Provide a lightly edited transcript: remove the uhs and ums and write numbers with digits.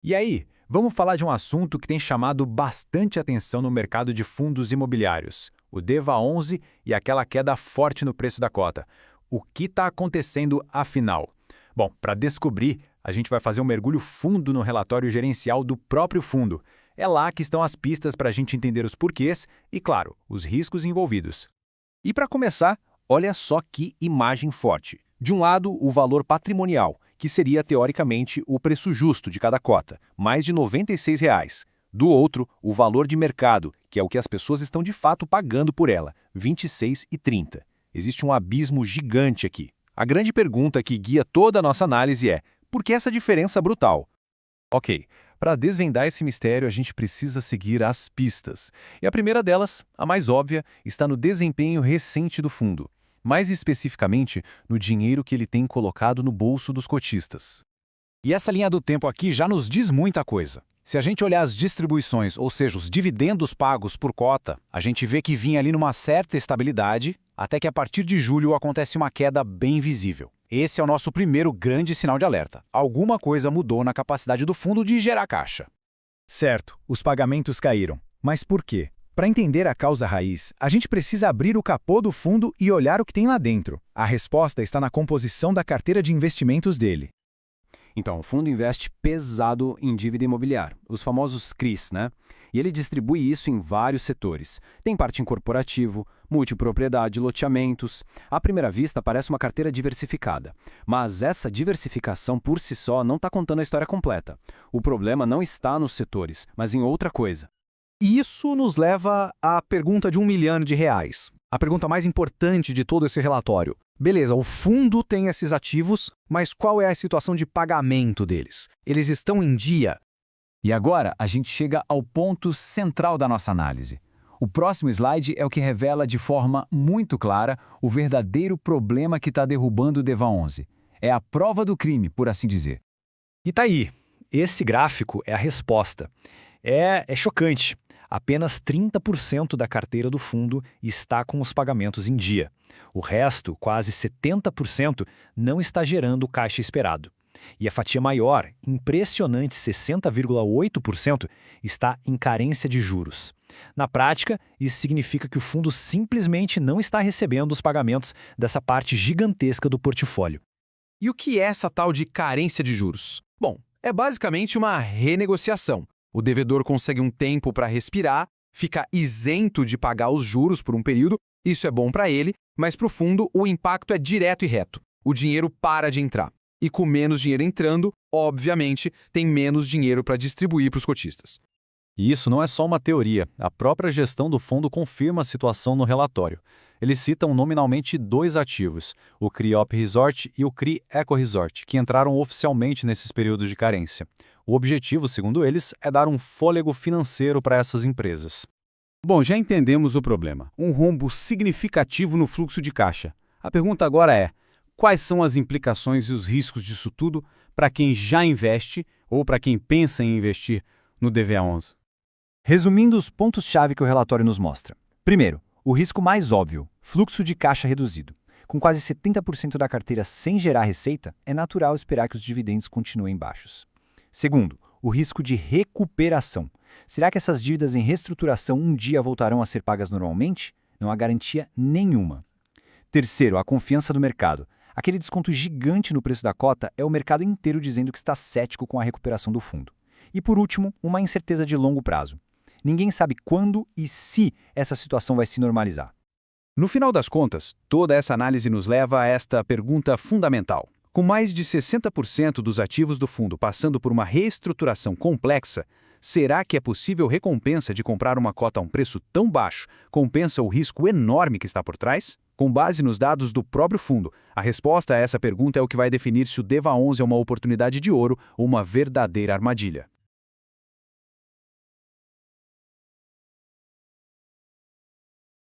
E aí, vamos falar de um assunto que tem chamado bastante atenção no mercado de fundos imobiliários, o DEVA11 e aquela queda forte no preço da cota. O que está acontecendo afinal? Bom, para descobrir, a gente vai fazer um mergulho fundo no relatório gerencial do próprio fundo. É lá que estão as pistas para a gente entender os porquês e, claro, os riscos envolvidos. E para começar, olha só que imagem forte. De um lado, o valor patrimonial, que seria teoricamente o preço justo de cada cota, mais de R$ 96. Do outro, o valor de mercado, que é o que as pessoas estão de fato pagando por ela, R$ 26,30. Existe um abismo gigante aqui. A grande pergunta que guia toda a nossa análise é: por que essa diferença brutal? Ok, para desvendar esse mistério, a gente precisa seguir as pistas. E a primeira delas, a mais óbvia, está no desempenho recente do fundo. Mais especificamente, no dinheiro que ele tem colocado no bolso dos cotistas. E essa linha do tempo aqui já nos diz muita coisa. Se a gente olhar as distribuições, ou seja, os dividendos pagos por cota, a gente vê que vinha ali numa certa estabilidade, até que a partir de julho acontece uma queda bem visível. Esse é o nosso primeiro grande sinal de alerta. Alguma coisa mudou na capacidade do fundo de gerar caixa. Certo, os pagamentos caíram. Mas por quê? Para entender a causa raiz, a gente precisa abrir o capô do fundo e olhar o que tem lá dentro. A resposta está na composição da carteira de investimentos dele. Então, o fundo investe pesado em dívida imobiliária, os famosos CRIs, né? E ele distribui isso em vários setores. Tem parte em corporativo, multipropriedade, loteamentos. À primeira vista, parece uma carteira diversificada. Mas essa diversificação por si só não está contando a história completa. O problema não está nos setores, mas em outra coisa. E isso nos leva à pergunta de R$ 1 milhão. A pergunta mais importante de todo esse relatório. Beleza, o fundo tem esses ativos, mas qual é a situação de pagamento deles? Eles estão em dia? E agora a gente chega ao ponto central da nossa análise. O próximo slide é o que revela de forma muito clara o verdadeiro problema que está derrubando o DEVA11. É a prova do crime, por assim dizer. E tá aí. Esse gráfico é a resposta. É chocante. Apenas 30% da carteira do fundo está com os pagamentos em dia. O resto, quase 70%, não está gerando o caixa esperado. E a fatia maior, impressionante 60,8%, está em carência de juros. Na prática, isso significa que o fundo simplesmente não está recebendo os pagamentos dessa parte gigantesca do portfólio. E o que é essa tal de carência de juros? Bom, é basicamente uma renegociação. O devedor consegue um tempo para respirar, fica isento de pagar os juros por um período, isso é bom para ele, mas para o fundo o impacto é direto e reto. O dinheiro para de entrar. E com menos dinheiro entrando, obviamente, tem menos dinheiro para distribuir para os cotistas. E isso não é só uma teoria, a própria gestão do fundo confirma a situação no relatório. Eles citam nominalmente dois ativos, o CRI Op Resort e o CRI Eco Resort, que entraram oficialmente nesses períodos de carência. O objetivo, segundo eles, é dar um fôlego financeiro para essas empresas. Bom, já entendemos o problema. Um rombo significativo no fluxo de caixa. A pergunta agora é: quais são as implicações e os riscos disso tudo para quem já investe ou para quem pensa em investir no DVA11? Resumindo os pontos-chave que o relatório nos mostra. Primeiro, o risco mais óbvio, fluxo de caixa reduzido. Com quase 70% da carteira sem gerar receita, é natural esperar que os dividendos continuem baixos. Segundo, o risco de recuperação. Será que essas dívidas em reestruturação um dia voltarão a ser pagas normalmente? Não há garantia nenhuma. Terceiro, a confiança do mercado. Aquele desconto gigante no preço da cota é o mercado inteiro dizendo que está cético com a recuperação do fundo. E por último, uma incerteza de longo prazo. Ninguém sabe quando e se essa situação vai se normalizar. No final das contas, toda essa análise nos leva a esta pergunta fundamental. Com mais de 60% dos ativos do fundo passando por uma reestruturação complexa, será que é possível recompensa de comprar uma cota a um preço tão baixo compensa o risco enorme que está por trás? Com base nos dados do próprio fundo, a resposta a essa pergunta é o que vai definir se o DEVA11 é uma oportunidade de ouro ou uma verdadeira armadilha.